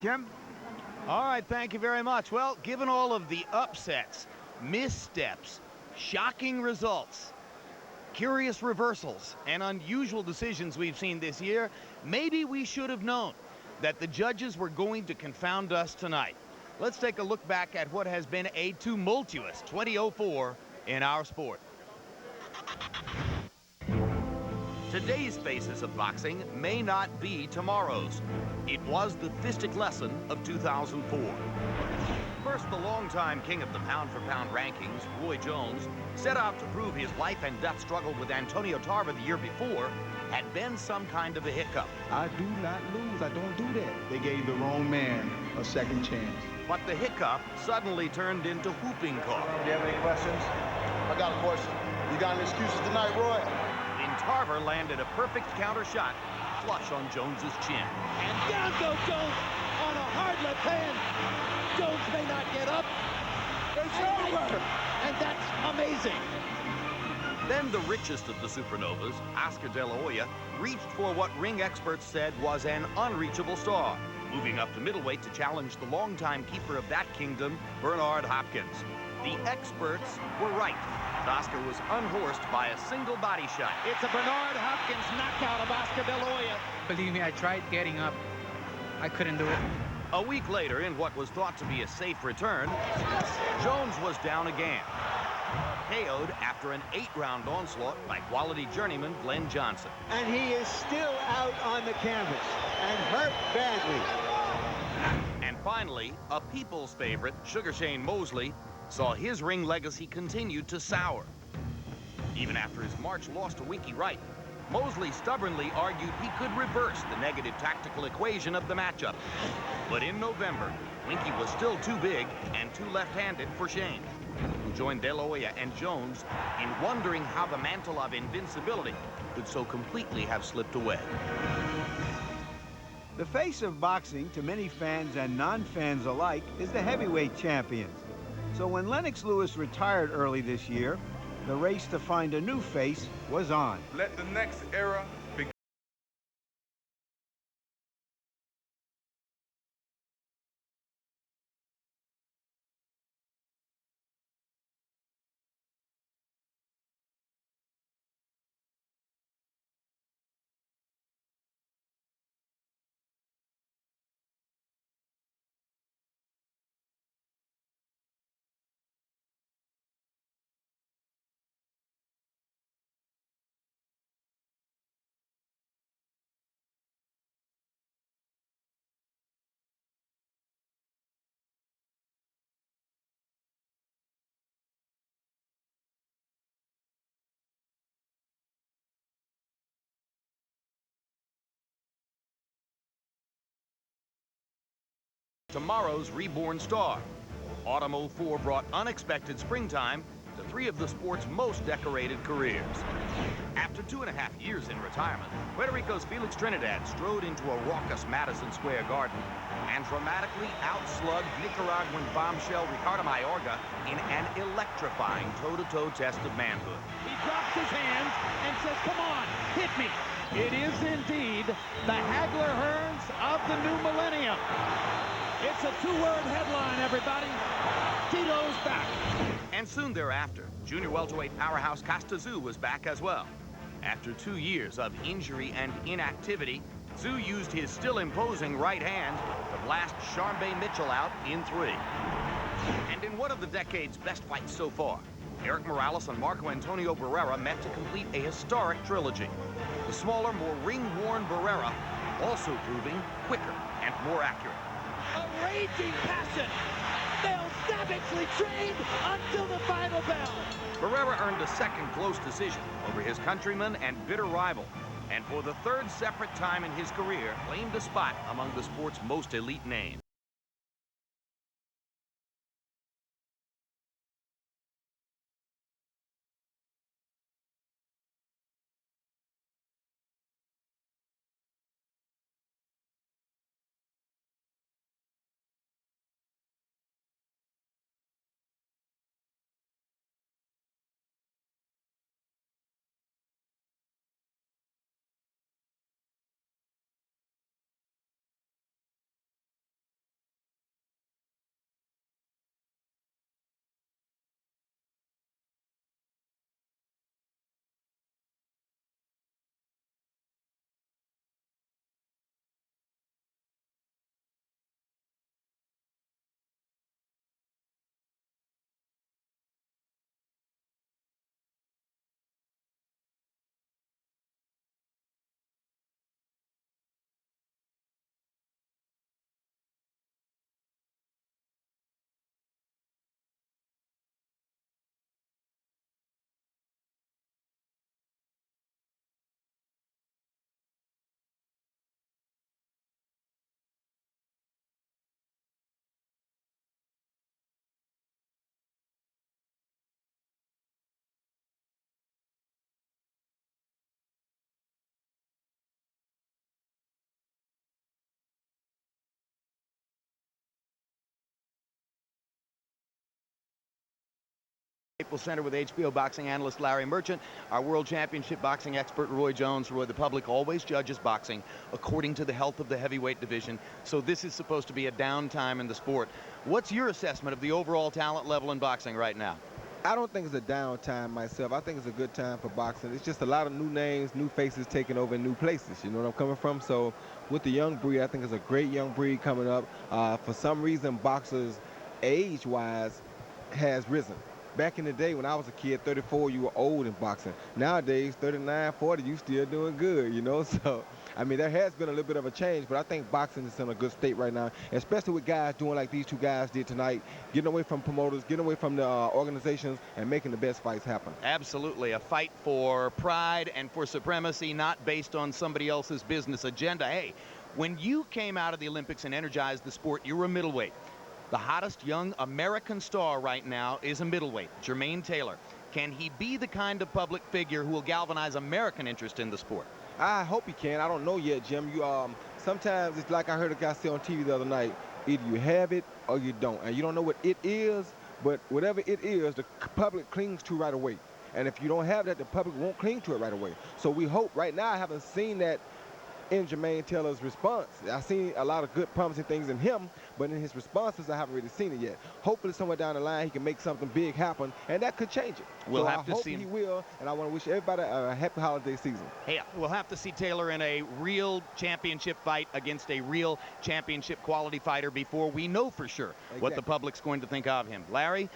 Jim? All right, thank you very much. Well, given all of the upsets, missteps, shocking results, curious reversals, and unusual decisions we've seen this year, maybe we should have known that the judges were going to confound us tonight. Let's take a look back at what has been a tumultuous 2004 in our sport. Today's basis of boxing may not be tomorrow's. It was the fistic lesson of 2004. First, the longtime king of the pound-for-pound rankings, Roy Jones, set out to prove his life and death struggle with Antonio Tarver the year before had been some kind of a hiccup. I do not lose. I don't do that. They gave the wrong man a second chance. But the hiccup suddenly turned into whooping cough. Do you have any questions? I got a question. You got any excuses tonight, Roy? Then Tarver landed a perfect counter shot flush on Jones's chin. And down goes Jones on a hard left hand. Jones may not get up. It's over! And that's amazing. Then the richest of the supernovas, Oscar De La Hoya, reached for what ring experts said was an unreachable star, moving up to middleweight to challenge the longtime keeper of that kingdom, Bernard Hopkins. The experts were right. Oscar was unhorsed by a single body shot. It's a Bernard Hopkins knockout of Oscar De La Hoya. Believe me, I tried getting up. I couldn't do it. A week later, in what was thought to be a safe return, Jones was down again, KO'd after an 8-round onslaught by quality journeyman Glenn Johnson. And he is still out on the canvas and hurt badly. And finally, a people's favorite, Sugar Shane Mosley, saw his ring legacy continue to sour. Even after his March loss to Winky Wright, Mosley stubbornly argued he could reverse the negative tactical equation of the matchup. But in November, Winky was still too big and too left-handed for Shane, who joined De La Hoya and Jones in wondering how the mantle of invincibility could so completely have slipped away. The face of boxing to many fans and non-fans alike is the heavyweight champions. So when Lennox Lewis retired early this year, the race to find a new face was on. Let the next era begin. Tomorrow's reborn star. Autumn '04 brought unexpected springtime to 3 of the sport's most decorated careers. After 2.5 years in retirement, Puerto Rico's Felix Trinidad strode into a raucous Madison Square Garden and dramatically outslugged Nicaraguan bombshell Ricardo Mayorga in an electrifying toe-to-toe test of manhood. He drops his hands and says, come on, hit me. It is indeed the Hagler Hearns of the new millennium. It's a 2-word headline, everybody. Tito's back. And soon thereafter, junior welterweight powerhouse Costa Tszyu was back as well. After 2 years of injury and inactivity, Tszyu used his still imposing right hand to blast Charmbe Mitchell out in 3. And in one of the decade's best fights so far, Eric Morales and Marco Antonio Barrera met to complete a historic trilogy. The smaller, more ring-worn Barrera also proving quicker and more accurate. A raging passion. They'll savagely train until the final bell. Barrera earned a second close decision over his countryman and bitter rival, and for the 3rd separate time in his career, claimed a spot among the sport's most elite names. Staples Center with HBO boxing analyst Larry Merchant, our world championship boxing expert Roy Jones. Roy, the public always judges boxing according to the health of the heavyweight division, so this is supposed to be a downtime in the sport. What's your assessment of the overall talent level in boxing right now? I don't think it's a downtime myself. I think it's a good time for boxing. It's just a lot of new names, new faces taking over in new places. You know what I'm coming from? So with the young breed, I think it's a great young breed coming up. For some reason, boxers, age-wise, has risen. Back in the day when I was a kid, 34, you were old in boxing. Nowadays, 39, 40, you still doing good, you know? So, I mean, there has been a little bit of a change, but I think boxing is in a good state right now, especially with guys doing like these two guys did tonight, getting away from promoters, getting away from the organizations, and making the best fights happen. Absolutely. A fight for pride and for supremacy, not based on somebody else's business agenda. Hey, when you came out of the Olympics and energized the sport, you were a middleweight. The hottest young American star right now is a middleweight, Jermaine Taylor. Can he be the kind of public figure who will galvanize American interest in the sport? I hope he can. I don't know yet, Jim. Sometimes it's like I heard a guy say on TV the other night, either you have it or you don't. And you don't know what it is, but whatever it is, the public clings to right away. And if you don't have that, the public won't cling to it right away. So we hope. Right now, I haven't seen that in Jermaine Taylor's response. I've seen a lot of good promising things in him, but in his responses, I haven't really seen it yet. Hopefully somewhere down the line, he can make something big happen, and that could change it. We'll so have to see. He will, and I want to wish everybody a happy holiday season. Hey, we'll have to see Taylor in a real championship fight against a real championship quality fighter before we know for sure what the public's going to think of him. Larry,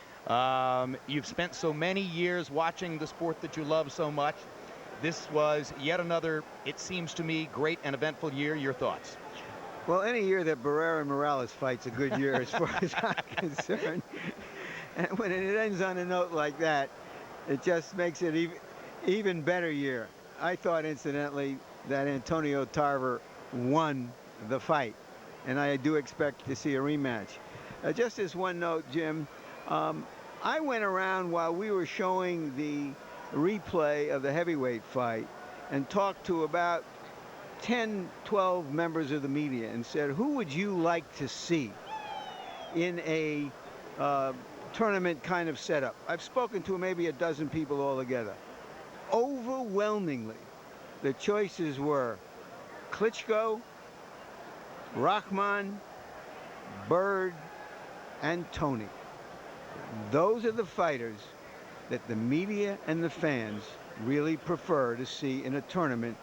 you've spent so many years watching the sport that you love so much. This was yet another, it seems to me, great and eventful year. Your thoughts? Well, any year that Barrera and Morales fight's a good year as far as I'm concerned. And when it ends on a note like that, it just makes it even better year. I thought, incidentally, that Antonio Tarver won the fight, and I do expect to see a rematch. Just as one note, Jim, I went around while we were showing the replay of the heavyweight fight and talked to about 10, 12 members of the media and said, who would you like to see in a tournament kind of setup? I've spoken to maybe a dozen people altogether. Overwhelmingly, the choices were Klitschko, Rahman, Byrd, and Tony. Those are the fighters that the media and the fans really prefer to see in a tournament